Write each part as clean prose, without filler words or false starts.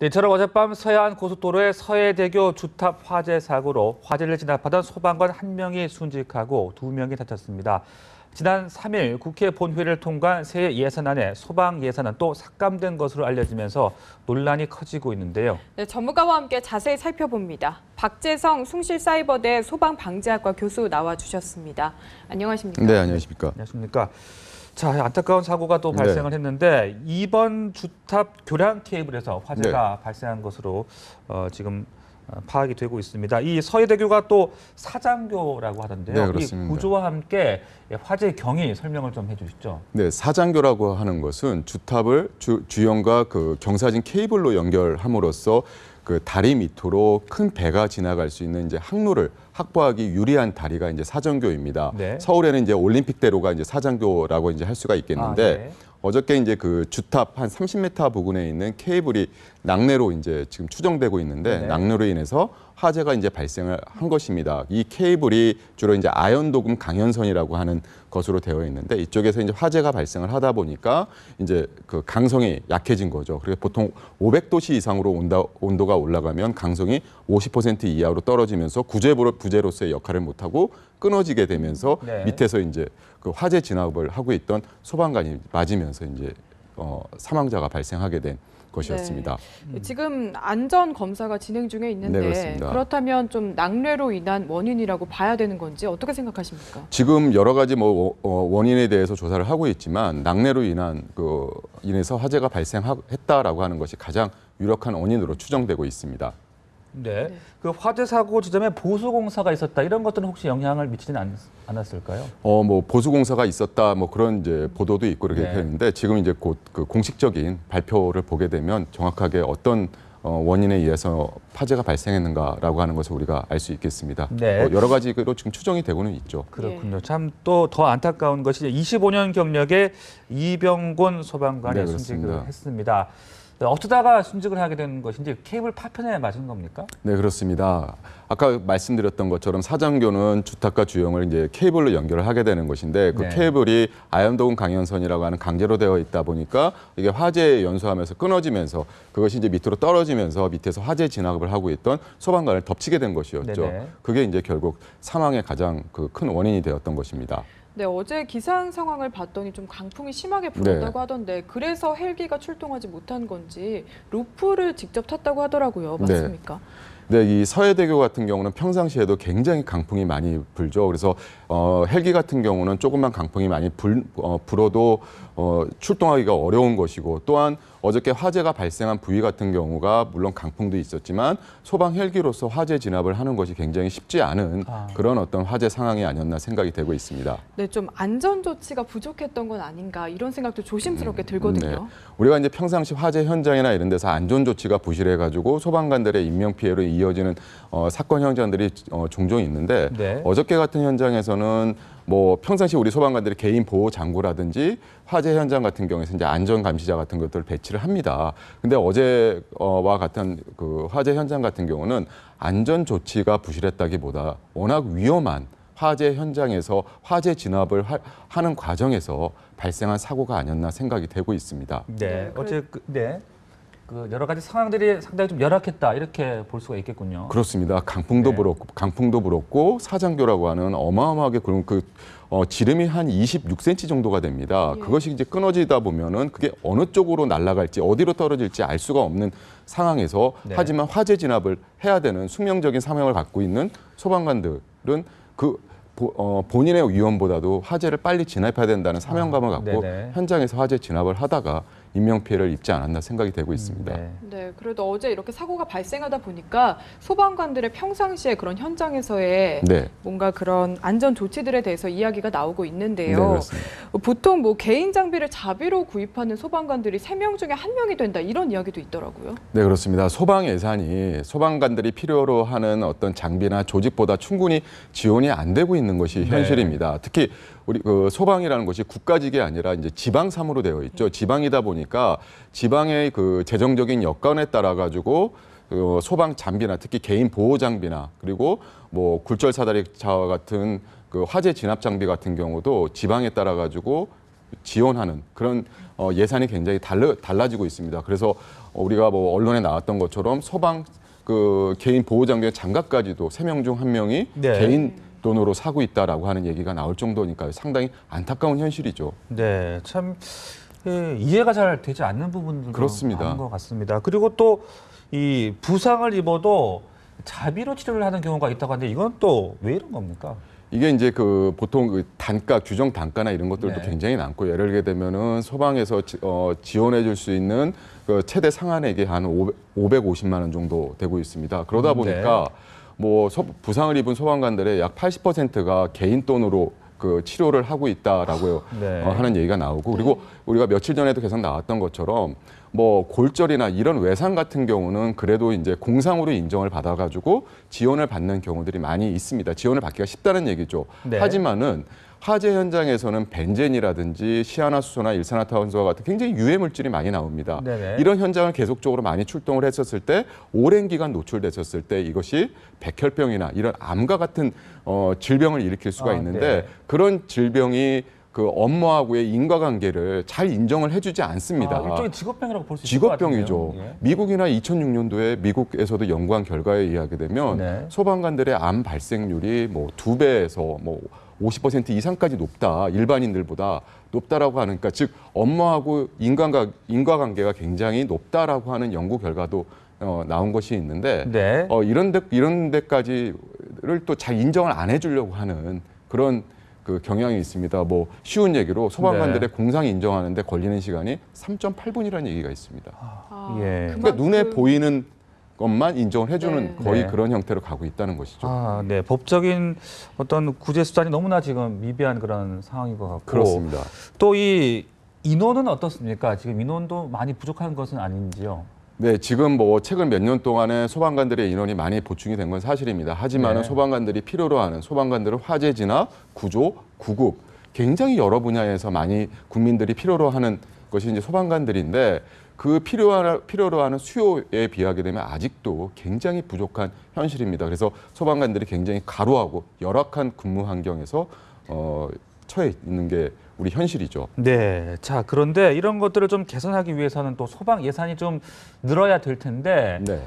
네, 저는 어젯밤 서해안 고속도로의 서해대교 주탑 화재 사고로 화재를 진압하던 소방관 1명이 순직하고 2명이 다쳤습니다. 지난 3일 국회 본회의를 통과한 새 예산안에 소방 예산은 또 삭감된 것으로 알려지면서 논란이 커지고 있는데요. 네, 전문가와 함께 자세히 살펴봅니다. 박재성 숭실사이버대 소방방재학과 교수 나와주셨습니다. 안녕하십니까? 네, 안녕하십니까. 안녕하십니까. 자, 안타까운 사고가 또 발생을 했는데 이번 주탑 교량 케이블에서 화재가 발생한 것으로 지금 파악이 되고 있습니다. 이 서해대교가 또 사장교라고 하던데요. 네, 그렇습니다. 이 구조와 함께 화재 경위 설명을 좀 해주시죠. 네, 사장교라고 하는 것은 주탑을 주연과 그 경사진 케이블로 연결함으로써 그 다리 밑으로 큰 배가 지나갈 수 있는 이제 항로를 확보하기 유리한 다리가 이제 사정교입니다. 네. 서울에는 이제 올림픽대로가 이제 사장교라고 이제 할 수가 있겠는데 네. 어저께 이제 그 주탑 한 30m 부근에 있는 케이블이 낙뢰로 이제 지금 추정되고 있는데 네. 낙뢰로 인해서 화재가 이제 발생을 한 것입니다. 이 케이블이 주로 이제 아연도금 강연선이라고 하는 것으로 되어 있는데 이쪽에서 이제 화재가 발생을 하다 보니까 이제 그 강성이 약해진 거죠. 그래서 보통 500도씨 이상으로 온도가 올라가면 강성이 50% 이하로 떨어지면서 부재로서의 역할을 못하고 끊어지게 되면서 네. 밑에서 이제 그 화재 진압을 하고 있던 소방관이 맞으면서 이제 사망자가 발생하게 된 것이었습니다. 네. 지금 안전 검사가 진행 중에 있는데 네, 그렇습니다. 그렇다면 좀 낙뢰로 인한 원인이라고 봐야 되는 건지 어떻게 생각하십니까? 지금 여러 가지 원인에 대해서 조사를 하고 있지만 낙뢰로 인해서 화재가 발생했다라고 하는 것이 가장 유력한 원인으로 추정되고 있습니다. 네. 그 화재 사고 지점에 보수 공사가 있었다 이런 것들은 혹시 영향을 미치지는 않았을까요? 보수 공사가 있었다 그런 이제 보도도 있고 이렇게 네. 했는데 지금 이제 곧 그 공식적인 발표를 보게 되면 정확하게 어떤 원인에 의해서 화재가 발생했는가라고 하는 것을 우리가 알 수 있겠습니다. 네. 여러 가지로 지금 추정이 되고는 있죠. 그렇군요. 참 또 더 안타까운 것이 25년 경력의 이병곤 소방관이 네, 순직을 그렇습니다. 했습니다. 어쩌다가 순직을 하게 된 것인지 케이블 파편에 맞은 겁니까? 네, 그렇습니다. 아까 말씀드렸던 것처럼 사장교는 주탑과 주영을 이제 케이블로 연결을 하게 되는 것인데 그 네. 케이블이 아연도금 강연선이라고 하는 강제로 되어 있다 보니까 이게 화재에 연소하면서 끊어지면서 그것이 이제 밑으로 떨어지면서 밑에서 화재 진압을 하고 있던 소방관을 덮치게 된 것이었죠. 네네. 그게 이제 결국 사망의 가장 그 큰 원인이 되었던 것입니다. 네, 어제 기상 상황을 봤더니 좀 강풍이 심하게 불었다고 하던데 그래서 헬기가 출동하지 못한 건지 루프를 직접 탔다고 하더라고요. 맞습니까? 네, 이 서해대교 같은 경우는 평상시에도 굉장히 강풍이 많이 불죠. 그래서 헬기 같은 경우는 조금만 강풍이 많이 불어도 출동하기가 어려운 것이고 또한 어저께 화재가 발생한 부위 같은 경우가 물론 강풍도 있었지만 소방 헬기로서 화재 진압을 하는 것이 굉장히 쉽지 않은 그런 어떤 화재 상황이 아니었나 생각이 되고 있습니다. 네, 좀 안전 조치가 부족했던 건 아닌가 이런 생각도 조심스럽게 들거든요. 네. 우리가 이제 평상시 화재 현장이나 이런 데서 안전 조치가 부실해가지고 소방관들의 인명 피해로 이어지는 사건 현장들이 종종 있는데 네. 어저께 같은 현장에서는 평상시 우리 소방관들이 개인 보호 장구라든지 화재 현장 같은 경우에서 이제 안전 감시자 같은 것들을 배치를 합니다. 근데 어제와 같은 그 화재 현장 같은 경우는 안전 조치가 부실했다기보다 워낙 위험한 화재 현장에서 화재 진압을 하는 과정에서 발생한 사고가 아니었나 생각이 되고 있습니다. 네. 어제 그 여러 가지 상황들이 상당히 좀 열악했다 이렇게 볼 수가 있겠군요. 그렇습니다. 강풍도 불었고 사장교라고 하는 어마어마하게 그런 지름이 한 26cm 정도가 됩니다. 예. 그것이 이제 끊어지다 보면은 그게 어느 쪽으로 날아갈지 어디로 떨어질지 알 수가 없는 상황에서 네. 하지만 화재 진압을 해야 되는 숙명적인 사명을 갖고 있는 소방관들은 본인의 위험보다도 화재를 빨리 진압해야 된다는 사명감을 갖고 네네. 현장에서 화재 진압을 하다가 인명피해를 입지 않았나 생각이 되고 있습니다. 네. 네, 그래도 어제 이렇게 사고가 발생하다 보니까 소방관들의 평상시에 그런 현장에서의 네. 뭔가 그런 안전 조치들에 대해서 이야기가 나오고 있는데요. 네, 그렇습니다. 보통 개인 장비를 자비로 구입하는 소방관들이 3명 중에 1명이 된다 이런 이야기도 있더라고요. 네, 그렇습니다. 소방 예산이 소방관들이 필요로 하는 어떤 장비나 조직보다 충분히 지원이 안 되고 있는 것이 현실입니다. 특히 우리 소방이라는 것이 국가직이 아니라 이제 지방사무로 되어 있죠. 지방이다 보니까 지방의 그 재정적인 여건에 따라 가지고 소방 장비나 특히 개인 보호 장비나 그리고 굴절 사다리차와 같은 그 화재 진압 장비 같은 경우도 지방에 따라 가지고 지원하는 그런 예산이 굉장히 달라지고 있습니다. 그래서 우리가 뭐 언론에 나왔던 것처럼 소방 그 개인 보호장비의 장갑까지도 3명 중 1명이 네. 개인 돈으로 사고 있다라고 하는 얘기가 나올 정도니까 상당히 안타까운 현실이죠. 네, 참 이해가 잘 되지 않는 부분들도 그렇습니다. 많은 것 같습니다. 그리고 또 이 부상을 입어도 자비로 치료를 하는 경우가 있다고 하는데 이건 또 왜 이런 겁니까? 이게 이제 그 보통 그 단가, 규정 단가나 이런 것들도 네. 굉장히 많고 예를 들게 되면은 소방에서 지원해 줄 수 있는 그 최대 상한액이 한 550만 원 정도 되고 있습니다. 그러다 보니까 뭐 부상을 입은 소방관들의 약 80%가 개인 돈으로 그 치료를 하고 있다라고 네. 하는 얘기가 나오고 그리고 우리가 며칠 전에도 계속 나왔던 것처럼 뭐 골절이나 이런 외상 같은 경우는 그래도 이제 공상으로 인정을 받아가지고 지원을 받는 경우들이 많이 있습니다. 지원을 받기가 쉽다는 얘기죠. 네. 하지만은 화재 현장에서는 벤젠이라든지 시아나수소나 일산화탄소와 같은 굉장히 유해 물질이 많이 나옵니다. 네네. 이런 현장을 계속적으로 많이 출동을 했었을 때 오랜 기간 노출됐었을 때 이것이 백혈병이나 이런 암과 같은 질병을 일으킬 수가 있는데 네. 그런 질병이 그 업무하고의 인과관계를 잘 인정을 해주지 않습니다. 일종의 직업병이라고 볼 수 있을 것 같은데요. 직업병이죠. 예. 미국이나 2006년도에 미국에서도 연구한 결과에 의하게 되면 네. 소방관들의 암 발생률이 뭐 2배에서 뭐 50% 이상까지 높다. 일반인들보다 높다라고 하니까 즉 업무하고 인과관계가 굉장히 높다라고 하는 연구 결과도 나온 것이 있는데 네. 이런 데까지를 또 잘 인정을 안 해주려고 하는 그런 그 경향이 있습니다. 뭐 쉬운 얘기로 소방관들의 공상 인정하는데 걸리는 시간이 3.8분이라는 얘기가 있습니다. 예. 그러니까 눈에 보이는 것만 인정을 해주는 네. 거의 네. 그런 형태로 가고 있다는 것이죠. 네. 법적인 어떤 구제 수단이 너무나 지금 미비한 그런 상황인 것 같고. 그렇습니다. 또 이 인원은 어떻습니까? 지금 인원도 많이 부족한 것은 아닌지요? 네, 지금 뭐 최근 몇 년 동안에 소방관들의 인원이 많이 보충이 된 건 사실입니다. 하지만은 네. 소방관들이 필요로 하는 소방관들은 화재지나 구조, 구급 굉장히 여러 분야에서 많이 국민들이 필요로 하는 것이 이제 소방관들인데 그 필요로 하는 수요에 비하게 되면 아직도 굉장히 부족한 현실입니다. 그래서 소방관들이 굉장히 가루하고 열악한 근무 환경에서 처해 있는 게 우리 현실이죠. 네. 자, 그런데 이런 것들을 좀 개선하기 위해서는 또 소방 예산이 좀 늘어야 될 텐데 네.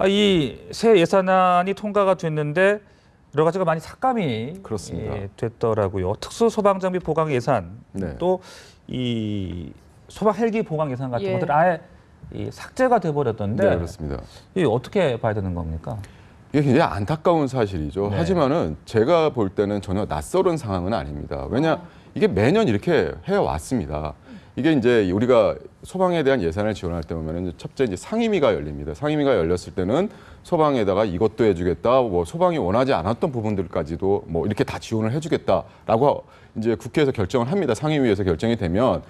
이 새 예산안이 통과가 됐는데 여러 가지가 많이 삭감이 그렇습니다. 됐더라고요. 특수 소방 장비 보강 예산 네. 또 이 소방 헬기 보강 예산 같은 예. 것들 아예 삭제가 돼 버렸던데 네, 그렇습니다. 이 어떻게 봐야 되는 겁니까? 이게 굉장히 안타까운 사실이죠. 네. 하지만은 제가 볼 때는 전혀 낯설은 상황은 아닙니다. 왜냐 이게 매년 이렇게 해왔습니다. 이게 이제 우리가 소방에 대한 예산을 지원할 때 보면은 첫째 이제 상임위가 열립니다. 상임위가 열렸을 때는 소방에다가 이것도 해주겠다, 뭐 소방이 원하지 않았던 부분들까지도 뭐 이렇게 다 지원을 해주겠다라고 이제 국회에서 결정을 합니다. 상임위에서 결정이 되면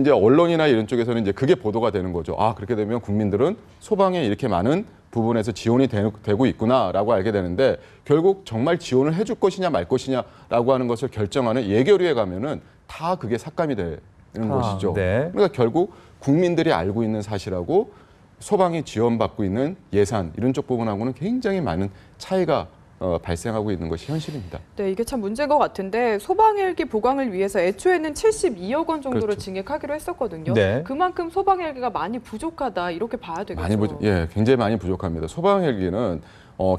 이제 언론이나 이런 쪽에서는 이제 그게 보도가 되는 거죠. 아, 그렇게 되면 국민들은 소방에 이렇게 많은 부분에서 지원이 되고 있구나라고 알게 되는데 결국 정말 지원을 해줄 것이냐 말 것이냐라고 하는 것을 결정하는 예결위에 가면은 다 그게 삭감이 되는 것이죠. 네. 그러니까 결국 국민들이 알고 있는 사실하고 소방이 지원받고 있는 예산 이런 쪽 부분하고는 굉장히 많은 차이가 발생하고 있는 것이 현실입니다. 네, 이게 참 문제인 것 같은데 소방 헬기 보강을 위해서 애초에는 72억 원 정도를 그렇죠. 증액하기로 했었거든요. 네. 그만큼 소방 헬기가 많이 부족하다 이렇게 봐야 되겠죠. 굉장히 많이 부족합니다. 소방 헬기는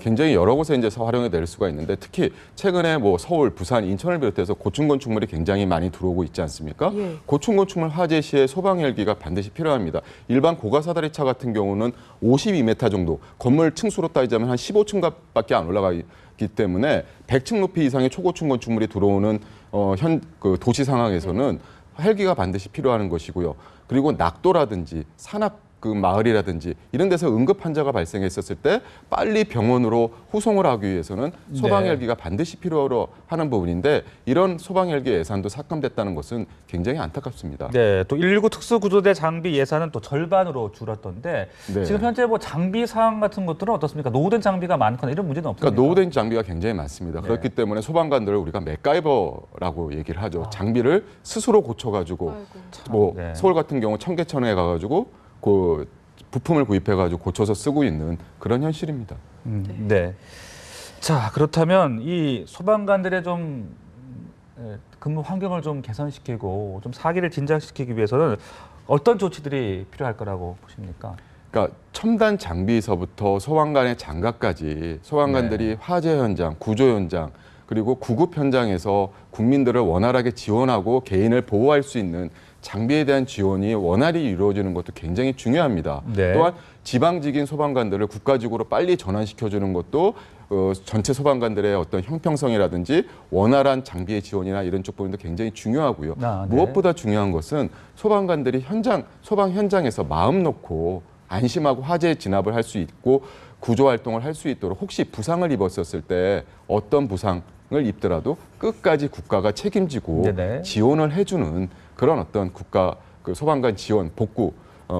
굉장히 여러 곳에 이제 활용이 될 수가 있는데 특히 최근에 뭐 서울, 부산, 인천을 비롯해서 고층 건축물이 굉장히 많이 들어오고 있지 않습니까? 예. 고층 건축물 화재 시에 소방 헬기가 반드시 필요합니다. 일반 고가 사다리차 같은 경우는 52m 정도, 건물 층수로 따지자면 한 15층밖에 안 올라가기 때문에 100층 높이 이상의 초고층 건축물이 들어오는 그 도시 상황에서는 헬기가 반드시 필요한 것이고요. 그리고 낙도라든지 산악 그 마을이라든지 이런 데서 응급 환자가 발생했었을 때 빨리 병원으로 후송을 하기 위해서는 소방 헬기가 반드시 필요로 하는 부분인데 이런 소방 헬기 예산도 삭감됐다는 것은 굉장히 안타깝습니다. 네, 또 119 특수구조대 장비 예산은 또 절반으로 줄었던데 네. 지금 현재 뭐 장비 상황 같은 것들은 어떻습니까? 노후된 장비가 많거나 이런 문제는 없습니까? 그러니까 노후된 장비가 굉장히 많습니다. 네. 그렇기 때문에 소방관들을 우리가 맥가이버라고 얘기를 하죠. 장비를 스스로 고쳐가지고 아이고. 뭐 네. 서울 같은 경우 청계천에 가가지고 그 부품을 구입해가지고 고쳐서 쓰고 있는 그런 현실입니다. 네. 자, 그렇다면 이 소방관들의 좀 근무 환경을 좀 개선시키고 좀 사기를 진작시키기 위해서는 어떤 조치들이 필요할 거라고 보십니까? 그러니까 첨단 장비에서부터 소방관의 장갑까지 소방관들이 화재 현장, 구조 현장, 그리고 구급 현장에서 국민들을 원활하게 지원하고 개인을 보호할 수 있는 장비에 대한 지원이 원활히 이루어지는 것도 굉장히 중요합니다. 네. 또한 지방직인 소방관들을 국가직으로 빨리 전환시켜주는 것도 전체 소방관들의 어떤 형평성이라든지 원활한 장비의 지원이나 이런 쪽 부분도 굉장히 중요하고요. 네. 무엇보다 중요한 것은 소방관들이 소방 현장에서 마음 놓고 안심하고 화재 진압을 할 수 있고 구조 활동을 할 수 있도록 혹시 부상을 입었었을 때 어떤 부상을 입더라도 끝까지 국가가 책임지고 네네. 지원을 해주는 그런 어떤 국가 소방관 지원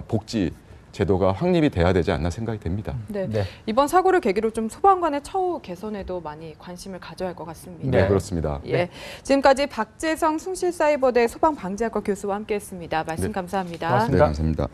복지 제도가 확립이 돼야 되지 않나 생각이 됩니다. 네. 네. 이번 사고를 계기로 좀 소방관의 처우 개선에도 많이 관심을 가져야 할 것 같습니다. 네, 그렇습니다. 예, 지금까지 박재성 숭실사이버대 소방방재학과 교수와 함께했습니다. 말씀 네. 감사합니다. 고맙습니다. 감사합니다.